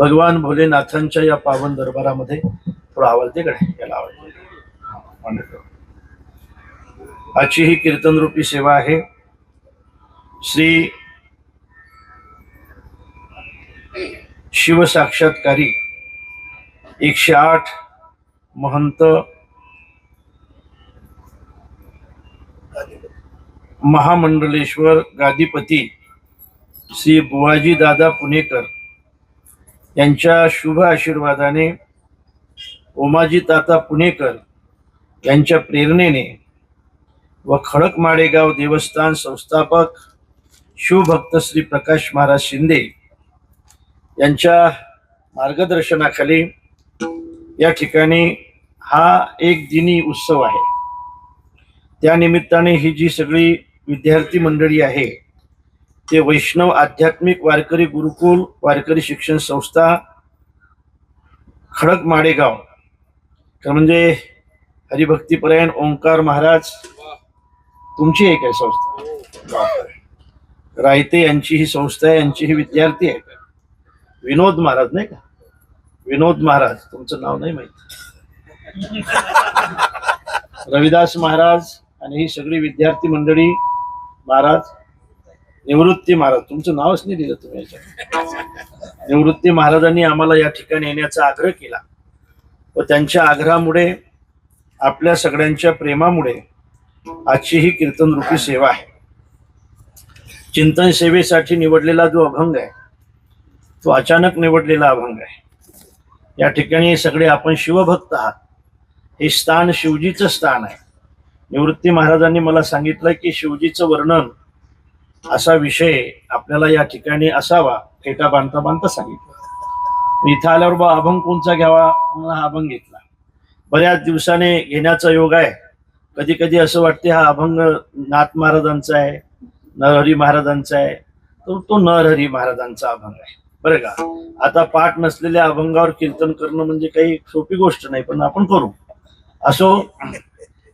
भगवान भोलेनाथांच्या या पावन दरबारामध्ये थोडा आवाज दे कडे याला आवाज. आजची ही कीर्तन रूपी सेवा आहे. श्री शिव साक्षात्कारी 108 महंत महामंडलेश्वर गादीपती श्री बुवाजी दादा पुणेकर यांच्या शुभ आशीर्वादाने ओमाजी ताता पुणेकर यांच्या प्रेरणेने व खडक माडेगाव देवस्थान संस्थापक शिवभक्त श्री प्रकाश महाराज शिंदे यांच्या मार्गदर्शनाखाली या ठिकाणी हा एक दिनी उत्सव आहे. त्या निमित्ताने ही जी सगळी विद्यार्थी मंडळी आहे ते वैष्णव आध्यात्मिक वारकरी गुरुकुल वारकरी शिक्षण संस्था खडक माडेगाव म्हणजे हरिभक्तीपरायण ओंकार महाराज तुमची एक आहे संस्था, रायते यांची ही संस्था आहे, यांची ही विद्यार्थी आहे. विनोद महाराज नाही का, विनोद महाराज तुमचं नाव नाही माहिती, रविदास महाराज आणि ही सगळी विद्यार्थी मंडळी, महाराज निवृत्ती महाराज तुमचं नावच नाही दिलं तुम्ही याच्यात. निवृत्ती महाराजांनी आम्हाला या ठिकाणी येण्याचा आग्रह केला व त्यांच्या आग्रहामुळे आपल्या सगळ्यांच्या प्रेमामुळे आजची ही कीर्तन रूपी सेवा आहे. चिंतन सेवेसाठी निवडलेला जो अभंग आहे तो अचानक निवडलेला अभंग आहे. या ठिकाणी सगळे आपण शिवभक्त आहात. हे स्थान शिवजीचं स्थान आहे. निवृत्ती महाराजांनी मला सांगितलं की शिवजीचं वर्णन असा विषय आपल्याला या ठिकाणी असावा. फेटा बांधता बांधता सांगितलं. इथं आल्यावर बा अभंग कोणचा घ्यावा म्हणून हा अभंग घेतला. बऱ्याच दिवसाने घेण्याचा योग आहे. कधी कधी असं वाटते हा अभंग नाथ महाराजांचा आहे, नरहरी महाराजांचा आहे, तर तो नरहरी महाराजांचा अभंग आहे बरं का. आता पाठ नसलेल्या अभंगावर कीर्तन करणं म्हणजे काही सोपी गोष्ट नाही, पण आपण करू. असो,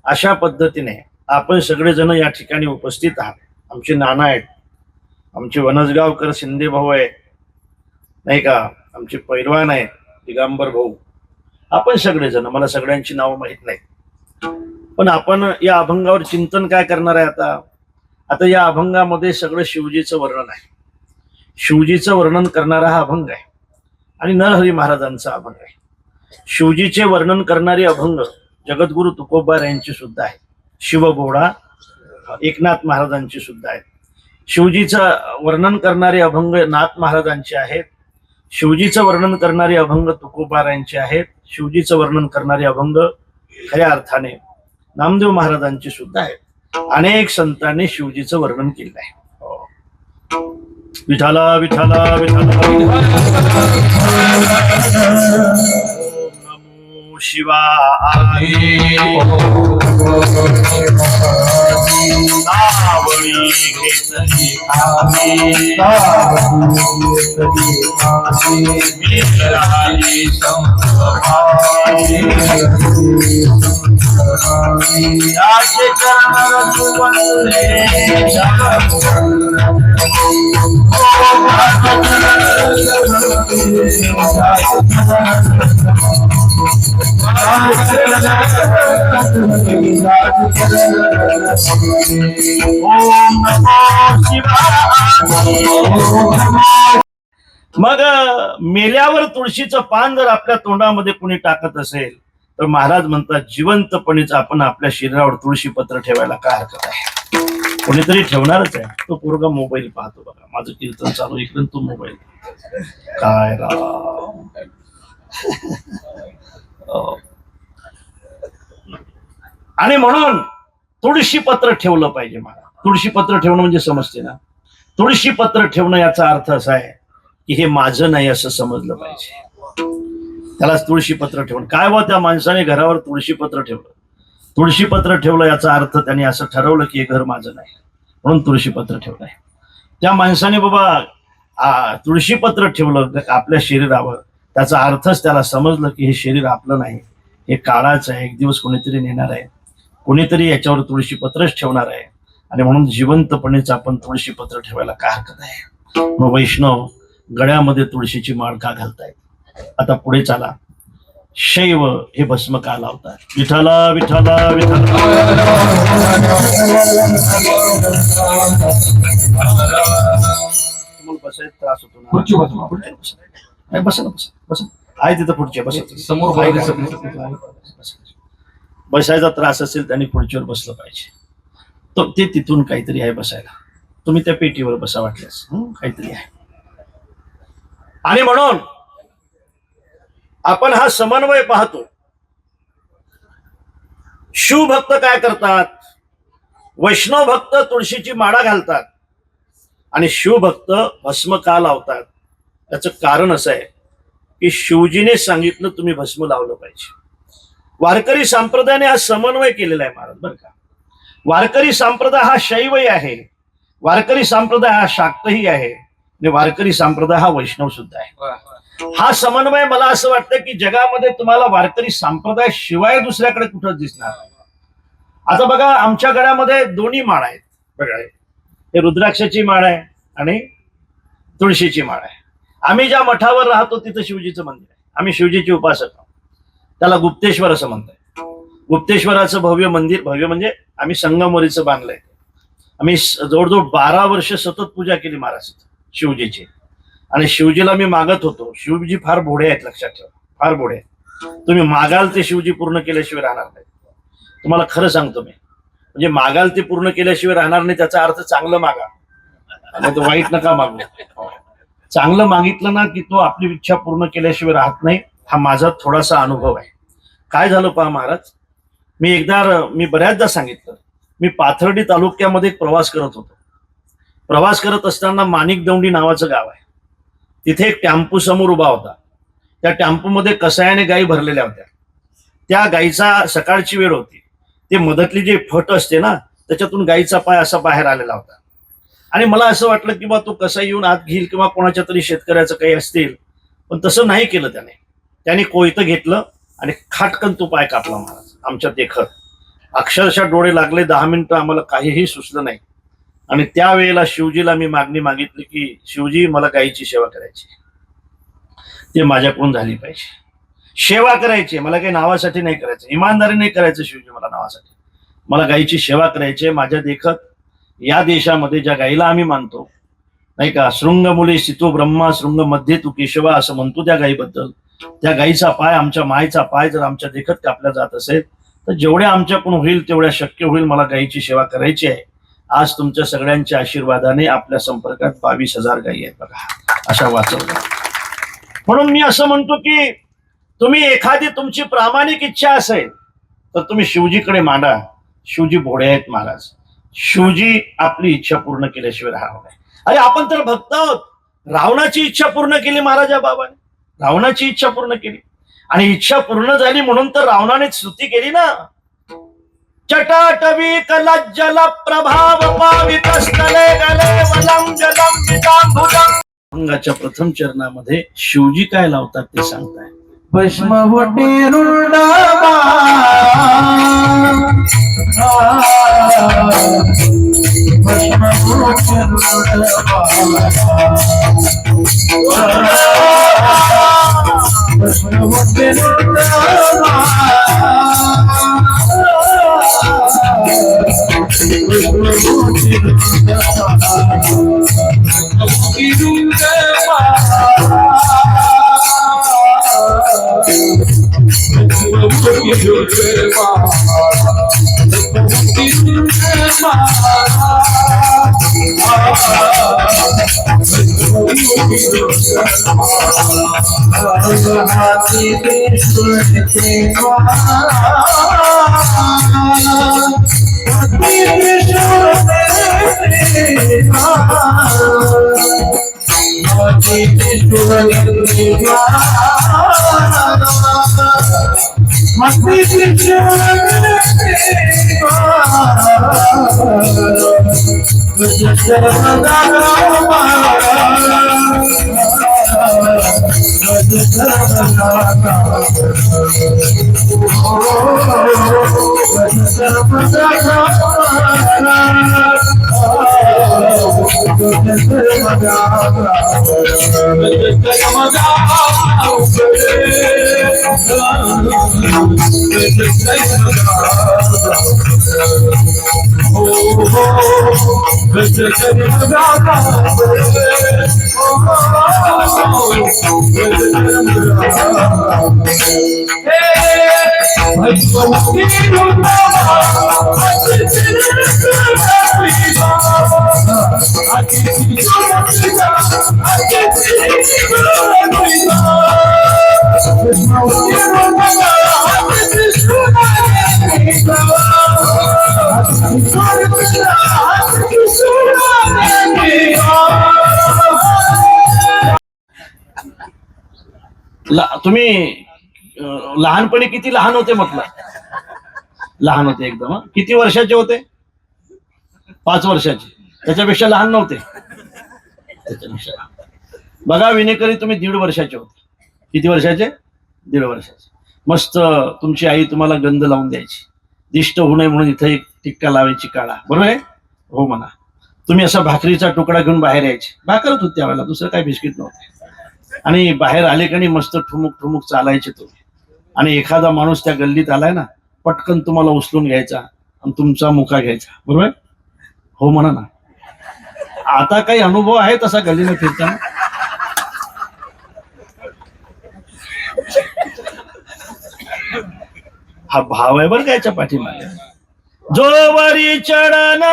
अशा पद्धतीने आपण सगळेजण या ठिकाणी उपस्थित आहात. आमचे नाना आहेत, आमचे वनसगावकर शिंदे भाऊ आहे नाही का, आमचे पैलवान आहेत दिगंबर भाऊ. आपण सगळेजण, मला सगळ्यांची नावं माहीत नाही, पण आपण या अभंगावर चिंतन काय करणार आहे. आता या अभंगामध्ये सगळं शिवजीचं वर्णन आहे. शिवजीचं वर्णन करणारा हा अभंग आहे आणि नरहरी महाराजांचा अभंग आहे. शिवजीचे वर्णन करणारे अभंग जगद्गुरु तुकोबार यांची सुद्धा आहे. शिवगोडा एकनाथ महाराजांची सुद्धा आहेत. शिवजीचं वर्णन करणारे अभंग नाथ महाराजांचे आहेत. शिवजीचं वर्णन करणारे अभंग तुकोबार यांचे आहेत. शिवजीचं वर्णन करणारे अभंग खऱ्या अर्थाने नामदेव महाराजांची सुद्धा आहेत. अनेक संतांनी शिवजीचं वर्णन केलं आहे. विठाला विठाला विठाला नमो शिवाय. सावळी घेतली मग मेल्यावर तुळशीचं पान जर आपल्या तोंडामध्ये कुणी टाकत असेल तर महाराज म्हणतात जिवंतपणीच आपण आपल्या शरीरावर तुळशी पत्र ठेवायला काय हरकत आहे. कोणीतरी ठेवणारच आहे. तो पोरगा मोबाईल पाहतो बघा, माझं कीर्तन चालू इकडून तो मोबाईल काय राव. आणि म्हणून तुळशी पत्र ठेवलं पाहिजे. मला तुळशी पत्र ठेवणं म्हणजे समजते ना, तुळशी पत्र ठेवणं याचा अर्थ असा आहे की हे माझं नाही असं समजलं पाहिजे. त्यालाच तुळशी पत्र ठेवणं. काय बा त्या माणसाने घरावर तुळशी पत्र ठेवलं, तुळशी पत्र ठेवलं याचा अर्थ त्याने असं ठरवलं की हे घर माझं नाही म्हणून तुळशी पत्र ठेवलंय. त्या माणसाने बाबा तुळशी पत्र ठेवलं आपल्या शरीरावर, त्याचा अर्थच त्याला समजलं की हे शरीर आपलं नाही, हे काळाचं आहे, एक दिवस कोणीतरी नेणार आहे, कोणीतरी याच्यावर तुळशी पत्रच ठेवणार आहे. आणि म्हणून जिवंतपणेच आपण तुळशी पत्र ठेवायला काय हरकत आहे. मग वैष्णव गळ्यामध्ये तुळशीची माळ का घालतायत? आता पुढे चाला. शैव हे भस्म का लावतात? विठाला विठाला विठाला. बसायला त्रास होतो ना. बसा ना, बसा बसा. आहे तिथं पुढच्या बसा. समोर बसायचा त्रास असेल त्यांनी खुर्चीवर बसलं पाहिजे. तो ते तिथून काहीतरी आहे बसायला. तुम्ही त्या पेटीवर बसा वाटल्यास, काहीतरी आहे. आणि म्हणून आपण हा समन्वय पाहतो. शिवभक्त काय करतात? वैष्णव भक्त तुळशीची माळा घालतात आणि शिवभक्त भस्म का लावतात? त्याचं कारण असं आहे की शिवजीने सांगितलं तुम्ही भस्म लावलं पाहिजे. वारकरी संप्रदायाने हा समन्वय केलेला आहे महाराज, बरं का. वारकरी संप्रदाय हा शैवही आहे, वारकरी संप्रदाय हा शाक्तही आहे आणि वारकरी संप्रदाय हा वैष्णव सुद्धा आहे. हा समन्वय मला असं वाटतं की जगामध्ये तुम्हाला वारकरी संप्रदाय शिवाय दुसऱ्याकडे कुठंच दिसणार नाही. आता बघा, आमच्या गळ्यामध्ये दोन्ही माळ आहेत. बघा, हे रुद्राक्षाची माळ आहे आणि तुळशीची माळ आहे. आम्ही ज्या मठावर राहतो तिथं शिवजीचं मंदिर आहे. आम्ही शिवजीचे उपासक आहोत. त्याला गुप्तेश्वर असं म्हणतात. गुप्तेश्वराचं भव्य मंदिर, भव्य म्हणजे आम्ही संगमवरीचं बांधलंय. आम्ही जवळजवळ 12 वर्ष सतत पूजा केली महाराज शिवजीची. आणि शिवजीला मी मागत होतो. शिवजी फार भोळे आहेत, लक्षात ठेवा, फार भोळे आहेत. तुम्ही मागाल ते शिवजी पूर्ण केल्याशिवाय राहणार नाही. तुम्हाला खरं सांगतो मी, म्हणजे मागाल ते पूर्ण केल्याशिवाय राहणार नाही त्याचा अर्थ चांगलं मागा, तो वाईट नका मागू. चांगलं मागितलं ना की तो आपली इच्छा पूर्ण केल्याशिवाय राहत नाही. हा माझा थोडासा अनुभव आहे. काय झालं पहा महाराज, मी बऱ्याचदा सांगितलं, मी पाथर्डी तालुक्यामध्ये एक प्रवास करत होतो. प्रवास करत असताना माणिकदौंडी नावाचं गाव आहे. तिथे एक टेम्पो समोर उभा होता. त्या टेम्पोमध्ये कसायाने गायी भरलेल्या होत्या. त्या गायीचा सकाळची वेळ होती. ते मधातली जे फट असते ना, त्याच्यातून गायीचा पाय असा बाहेर आलेला होता. आणि मला असं वाटलं की बा तो कसा येऊन आत घेईल किंवा कोणाच्या तरी शेतकऱ्याचं काही असतील, पण तसं नाही केलं त्याने. त्याने कोयतं घेतलं आणि खाटकन तो पाय कापला महाराज आमच्या देखत. अक्षरशः डोळे लागले. 10 मिनिटं आम्हाला काहीही सुचलं नाही. आणि त्यावेळेला शिवजीला मी मागणी मागितली की शिवजी, मला गायीची सेवा करायची, ते माझ्याकडून झाली पाहिजे. सेवा करायची, मला काही नावासाठी नाही करायचं, इमानदारी नाही करायचं शिवजी, मला नावासाठी. मला गायीची सेवा करायची. माझ्या देखत या देशामध्ये ज्या गायीला आम्ही मानतो नाही का, शृंग मुले सितो ब्रह्मा शृंग मध्ये तू केशवा असं म्हणतो त्या गायीबद्दल, त्या गायीचा पाय, आमच्या मायचा पाय जर आमच्या देखत कापला जात असेल तर जेवढ्या आमच्याकडून होईल तेवढ्या शक्य होईल मला गायीची सेवा करायची आहे. आज तुमच्या सगळ्यांच्या आशीर्वादाने आपल्या संपर्कात 22,000 गायी आहेत बघा, अशा वाचवल्या. म्हणून मी असं म्हणतो की तुम्ही एखादी तुमची प्रामाणिक इच्छा असेल तर तुम्ही शिवजीकडे मांडा. शिवजी भोळे आहेत महाराज. शिवजी आपली इच्छा पूर्ण केल्याशिवाय राहणार नाही. अरे आपण तर भक्त आहोत. रावणाची इच्छा पूर्ण केली महाराजा बाबाने, रावणाची इच्छा पूर्ण केली. आणि इच्छा पूर्ण झाली म्हणून तर रावणाने स्तुती केली ना. चटाटवी कलज्जल प्रभाव पावितस्थले गले वलम जलम विदांभुजम. अंगाच्या प्रथम चरणामध्ये शिवजी काय लावतात ते सांगताय. भस्मवटी रुंडाबा भस्मवटी रुंडाबा भस्मवटी रुंडाबा भस्मवटी रुंडाबा तुम्ही लहानपणी किती लहान होते म्हटलं? लहान होते एकदम. किती वर्षाचे होते? 5 वर्षाचे. त्याच्यापेक्षा लहान नव्हते? त्याच्यापेक्षा लहान. बघा विनेकरी, तुम्ही 1.5 वर्षाचे होते. किती वर्षाचे? 1.5 वर्षाचे. मस्त तुमची आई तुम्हाला गंध लावून द्यायची, दिष्ट होऊ नये म्हणून इथं एक टिक्का लावायची काळा, बरोबर आहे? हो म्हणा. तुम्ही असा भाकरीचा तुकडा घेऊन बाहेर यायचे. भाकरच होती त्यावेळेला, दुसरं काही बिस्किट नव्हते. आणि बाहेर आले का नाही मस्त ठुमुक ठुमुक चालायचे तुम्ही. आणि एखादा माणूस त्या गल्लीत आलाय ना, पटकन तुम्हाला उचलून घ्यायचा आणि तुमचा मुका घ्यायचा, बरोबर? हो म्हणा ना. आता काही अनुभव आहे तसा गल्लीने फिरताना? हा भाव आहे बरं का याच्या पाठीमागे. जोवरी चढण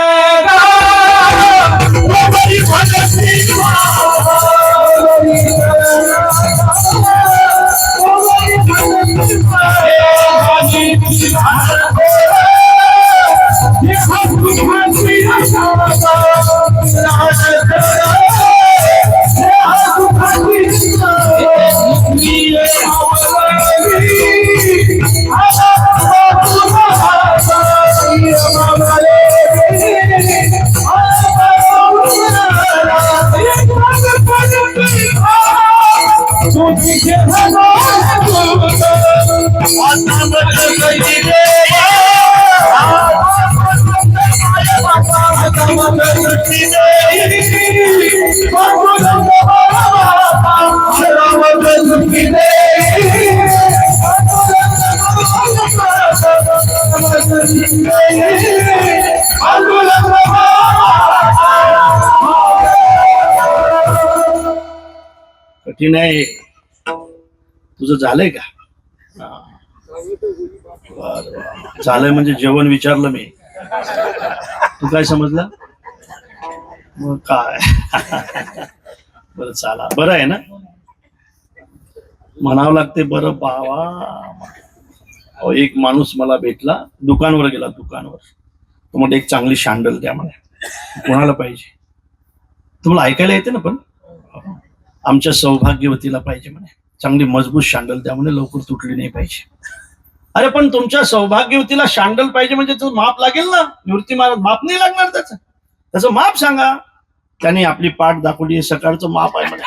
कठीण आहे. तुझं झालंय का? झालंय म्हणजे जेवण विचारलं मी, तू काय समजलं? मग काय? बरं चाला, बरं आहे ना? म्हणावं लागते बरं बाबा. एक माणूस मला भेटला, दुकानवर गेला, दुकानवर. तो म्हणजे एक चांगली शँडल द्या म्हणे. कोणाला पाहिजे? तुम्हाला ऐकायला येते ना? पण आमच्या सौभाग्यवतीला पाहिजे म्हणे. चांगली मजबूत शँडल द्या म्हणे, लवकर तुटली नाही पाहिजे. अरे पण तुमच्या सौभाग्यवतीला शँडल पाहिजे म्हणजे त्याचं माप लागेल ना? निवृत्ती महाराज माप नाही लागणार त्याचं माप सांगा. त्याने आपली पाठ दाखवली, सकाळचं माप आहे म्हणे.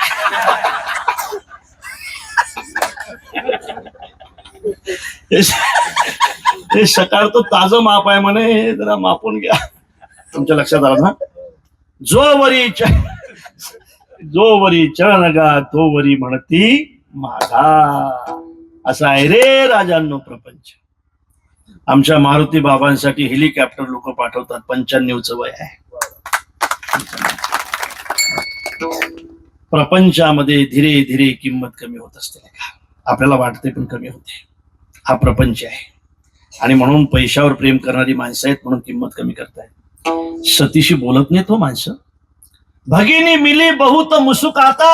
हे सकाळ तो ताजं माप आहे म्हणे, हे जरा मापून घ्या. तुमच्या लक्षात आलं ना? जो वरी चरण गा तो वरी म्हणती माझा. असा आहे रे राजांनो प्रपंच. आमच्या मारुती बाबांसाठी हेलिकॉप्टर लोक पाठवतात. 95चं वय आहे. प्रपंचामध्ये धीरे धीरे किंमत कमी होत असते का? आपल्याला वाटते पण कमी होते. हा प्रपंच आहे. आणि म्हणून पैशावर प्रेम करणारी माणसं आहेत म्हणून किंमत कमी करतायत. सतीशी बोलत नाही तो माणसं. भगिनी मिली बहुत मुसुकाता,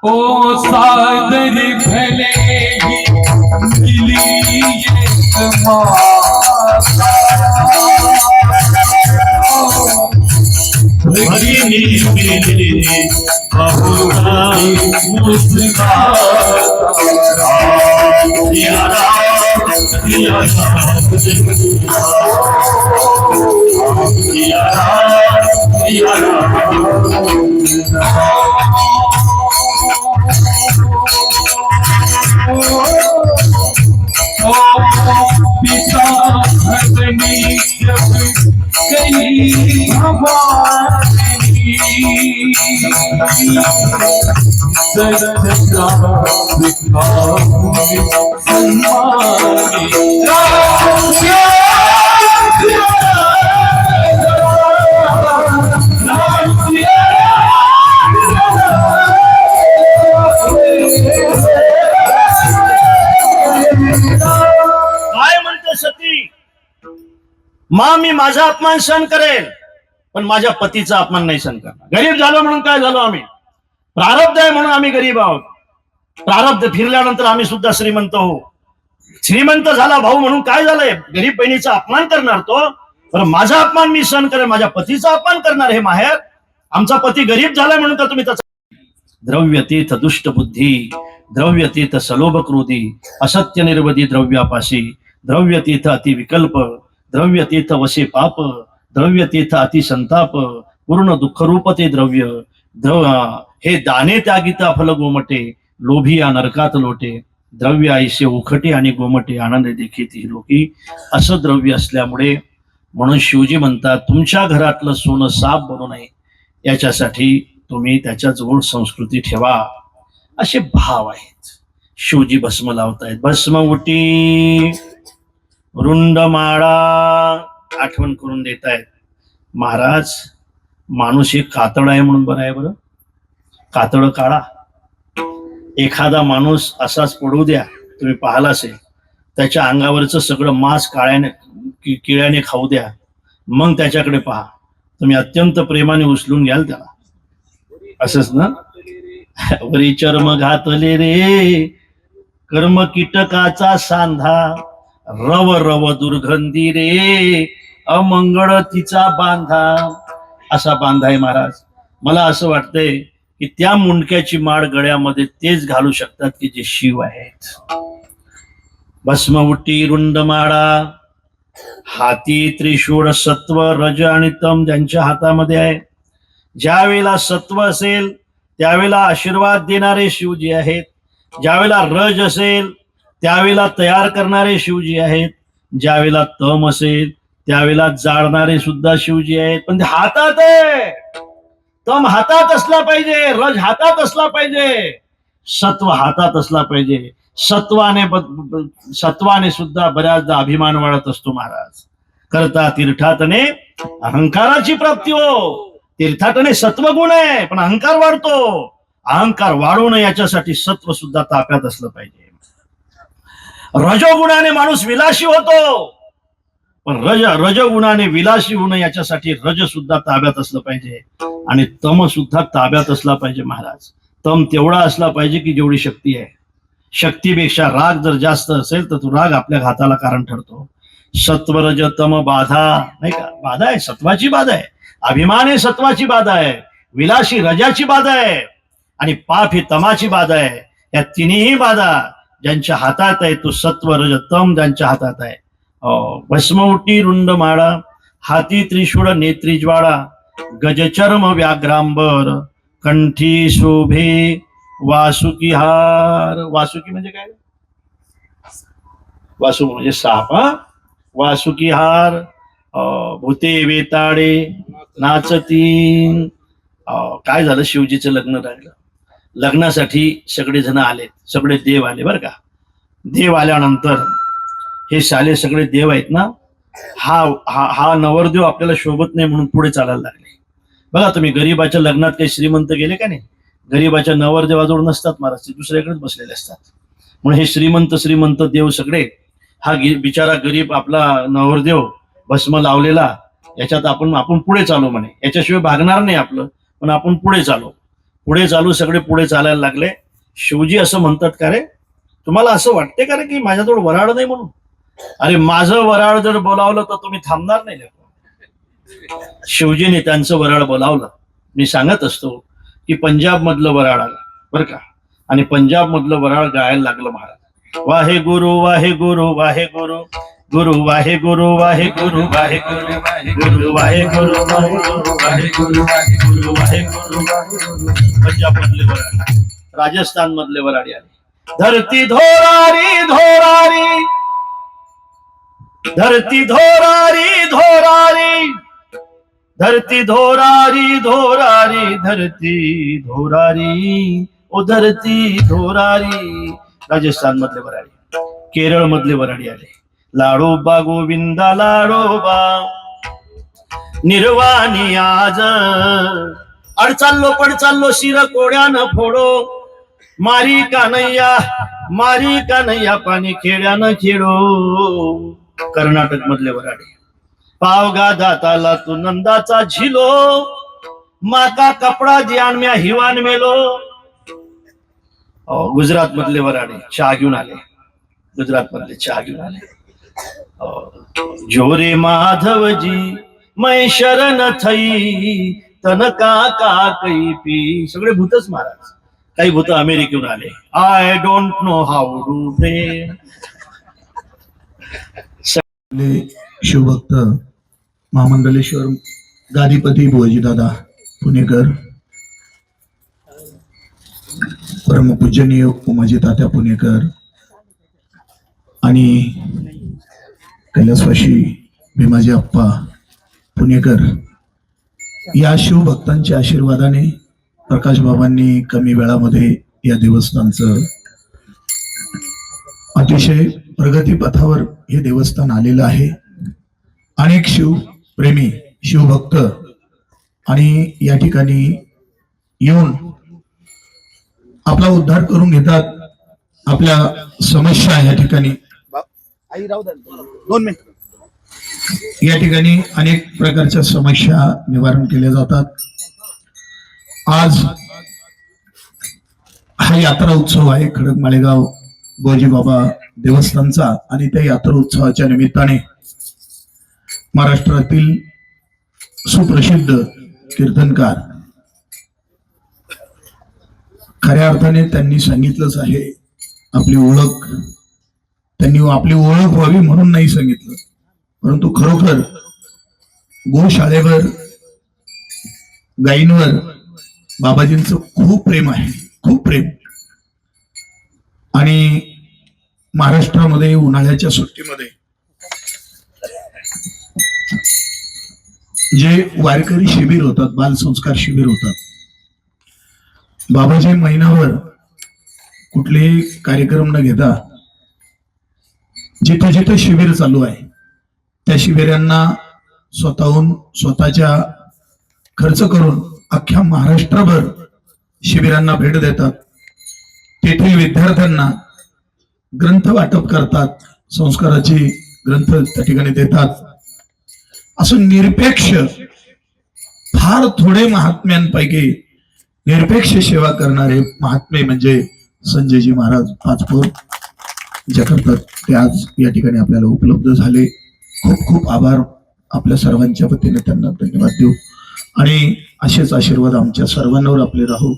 ओ सादरी भलेगी मिली एक माता. भगिनी मिली बहुत मुसुकाता. पिता भगनी जब गई भवानी काय म्हणते सती? मा मी माझा अपमान सहन करेल, पण माझ्या पतीचा अपमान नाही सहन करणार. गरीब झालो म्हणून काय झालो आम्ही? प्रारब्ध आहे म्हणून आम्ही गरीब आहोत. प्रारब्ध फिरल्यानंतर आम्ही सुद्धा श्रीमंत हो. श्रीमंत झाला भाऊ म्हणून काय झालंय? गरीब बहिणीचा अपमान करणार तो, पण माझा अपमान मी सहन करेल, माझ्या पतीचा अपमान करणार हे माहेर? आमचा पती गरीब झालाय म्हणून का तुम्ही त्याचा? द्रव्यतीत दुष्ट बुद्धी, द्रव्यतीत सलोभ क्रोधी, असत्य निर्वधी द्रव्यापाशी, द्रव्यतीत अति विकल्प, द्रव्यतीत वसे पाप, द्रव्यतीत अति संताप, पूर्ण दुःखरूप ते द्रव्य. हे दाने त्यागिता फल गोमटे, लोभी या नरकात लोटे, द्रव्य आईसे उखटे आणि गोमटे, आनंद देखील लोकी. असं द्रव्य असल्यामुळे म्हणून शिवजी म्हणतात तुमच्या घरातलं सोनं साप बनू नये याच्यासाठी तुम्ही त्याच्या जवळ संस्कृती ठेवा. असे भाव आहेत. शिवजी भस्म लावतायत. भस्म उटी रुंड माळा आठवण करून देत आहेत. महाराज, माणूस एक कातड आहे म्हणून बरं आहे. बरं, कातड काढा. एखादा माणूस असाच पडू द्या, तुम्ही पाहिला असेल, त्याच्या अंगावरचं सगळं मांस किळ्याने खाऊ द्या, मग त्याच्याकडे पहा. तुम्ही अत्यंत प्रेमाने उचलून घ्याल त्याला. असंच ना? वरी चर्म घातले रे कर्म कीटकाचा सांधा, रव रव दुर्गंधी रे अमंगळ तिचा बांधा. असा बांधा आहे महाराज. मला असं वाटतंय की त्या मुंडक्याची माळ गळ्यामध्ये तेच घालू शकतात की जे शिव आहेत. भस्म उटी रुंड माळा, हाती त्रिशूळ, सत्व रज आणि तम ज्यांच्या हातामध्ये आहे. ज्या वेळेला सत्व असेल त्यावेळेला आशीर्वाद देणारे शिवजी आहेत. ज्यावेळेला रज असेल त्यावेळेला तयार करणारे शिवजी आहेत. ज्यावेळेला तम असेल त्यावेळेला जाळणारे सुद्धा शिवजी आहेत. पण ते हातात आहे. तम हातात असला पाहिजे, रज हातात असला पाहिजे, सत्व हातात असला पाहिजे. सत्वाने सुद्धा बऱ्याचदा अभिमान वाढत असतो महाराज. करता तीर्थातने अहंकाराची प्राप्ती हो. तीर्थाटने सत्वगुण आहे, पण अहंकार वाढतो. अहंकार वाढू नये याच्यासाठी सत्व सुद्धा ताब्यात असलं पाहिजे. रजोगुणाने माणूस विलासी होतो, पण रजगुणाने विलासी होऊ नये याच्यासाठी रज सुद्धा ताब्यात असलं पाहिजे आणि तम सुद्धा ताब्यात असला पाहिजे महाराज. तम तेवढा असला पाहिजे की जेवढी शक्ती आहे. शक्तीपेक्षा राग जर जास्त असेल तर तो राग आपल्या घाताला कारण ठरतो. सत्व रज तम बाधा नाही का? बाधा आहे, सत्वाची बाधा आहे. अभिमान हे सत्वाची बाधा आहे. विलासी रजाची बाधा आहे आणि पाप ही तमाची बाधा आहे. या तिन्ही बाधा ज्यांच्या हातात आहे तो सत्व रज तम ज्यांच्या हातात आहे. भस्मउटी रुंड माळा, हाती त्रिशूळ नेत्री ज्वाळा, गजचर्म व्याघ्रांबर, कंठी शोभे वासुकी हार. वासुकी म्हणजे काय? वासुकी म्हणजे साप. वासुकी हार, भूते वेताळे नाचती. काय झालं? शिवजीचं लग्न राहिलं. लग्नासाठी सगळे जण आले, सगळे देव आले बरं का. देव आल्यानंतर हे साले सगळे देव आहेत ना, हा नवरदेव आपल्याला शोभत नाही म्हणून पुढे चालायला लागले. बघा तुम्ही, गरीबाच्या लग्नात काही श्रीमंत गेले का नाही? गरीबाच्या नवरदेवाजवळ नसतात महाराज, ते दुसऱ्याकडेच बसलेले असतात. म्हणून हे श्रीमंत देव सगळे, हा बिचारा गरीब आपला नवरदेव भस्म लावलेला, याच्यात आपण पुढे चालू म्हणे, याच्याशिवाय भागणार नाही आपलं, पण आपण पुढे चालू. सगळे पुढे चालायला लागले. शिवजी असं म्हणतात, का रे तुम्हाला असं वाटते का रे की माझ्याजवळ वराळ नाही म्हणून? अरे माझं वराळ जर बोलावलं तर तुम्ही थांबणार नाही. शिवजीने त्यांचं वराळ बोलावलं. मी सांगत असतो की पंजाब मधलं वराळ आलं बरं का, आणि पंजाब मधलं वराळ गायला लागलं महाराज. वाहे गुरु वाहे गुरु वाहे गुरु, गुरु वाहे गुरु वाहे गुरु वाहे गुरु, गुरु वाहे गुरु वाहे गुरु वाहे गुरु, गुरु वाहे गुरु वाहे गुरु. पंजाब मधले वराळ, राजस्थान मधले वराडी आले. धरती धोरारी धोरारी, धरती धोरारी धोरारी, धरती धोरारी धोरारी धरती धोरारी ओ धरती धोरारी. राजस्थान मधले वराडी, केरळ मधले वराडी आले. लाडोबा गोविंदा लाडोबा निर्वाणी आज. अड चाललो पड चाललो शिर कोड्यानं फोडो, मारी कानैया पाणी खेड्यानं खेळो. कर्नाटक मधले वराडे, पावगा दाताला तू नंदाचा झिलो, माका कपडा ज्यान म्या हिवान मेलो. गुजरात मधले वराडे चहा घेऊन आले, गुजरात मधले चहा घेऊन आले. जोरे माधवजी मै शरण थई, तन का कै पी. सगळे भूतच महाराज. काही भूत अमेरिकेहून आले. I don't know how do प्रे. शिवभक्त महामंडलेश्वर गादीपती बुवाजीदादा पुणेकर, परमपूजनीय उमाजी तात्या पुणेकर आणि कैलासवासी भीमाजी आप्पा पुणेकर या शिवभक्तांच्या आशीर्वादाने प्रकाश बाबांनी कमी वेळामध्ये या देवस्थानचं अतिशय प्रगतीपथावर हे देवस्थान आलेलं आहे. अनेक शिवप्रेमी शिवभक्त आणि या ठिकाणी येऊन आपला उद्धार करून घेतात. आपल्या समस्या या ठिकाणी या ठिकाणी अनेक प्रकारच्या समस्या निवारण केल्या जातात. आज हा यात्रा उत्सव आहे खडक माळेगाव बुवाजी बाबा देवस्थानचा आणि त्या यात्रा उत्सवाच्या निमित्ताने महाराष्ट्रातील सुप्रसिद्ध कीर्तनकार, खऱ्या अर्थाने त्यांनी सांगितलंच आहे आपली ओळख, त्यांनी आपली ओळख व्हावी म्हणून नाही सांगितलं, परंतु खरोखर गोशाळेवर गायींवर बाबाजींचं खूप प्रेम आहे, खूप प्रेम. आणि महाराष्ट्रामध्ये उन्हाळ्याच्या सुट्टीमध्ये जे वारकरी शिबिर होतात, बालसंस्कार शिबिर होतात, बाबाजी महिनाभर कुठलेही कार्यक्रम न घेता जिथे जिथे शिबिर चालू आहे त्या शिबिरांना स्वतःहून स्वतःच्या खर्च करून अख्ख्या महाराष्ट्रभर शिबिरांना भेट देतात. तेथील विद्यार्थ्यांना ग्रंथ वाटप करतात, संस्काराची ग्रंथ त्या ठिकाणी देतात. असं निरपेक्ष फार थोडे महात्म्यांपैकी निरपेक्ष सेवा करणारे महात्मे म्हणजे संजयजी महाराज पाचपूर जे करतात ते आज या ठिकाणी आपल्याला उपलब्ध झाले. खूप खूप आभार आपल्या सर्वांच्या वतीने त्यांना धन्यवाद देऊ आणि असेच आशीर्वाद आमच्या सर्वांवर आपले राहू.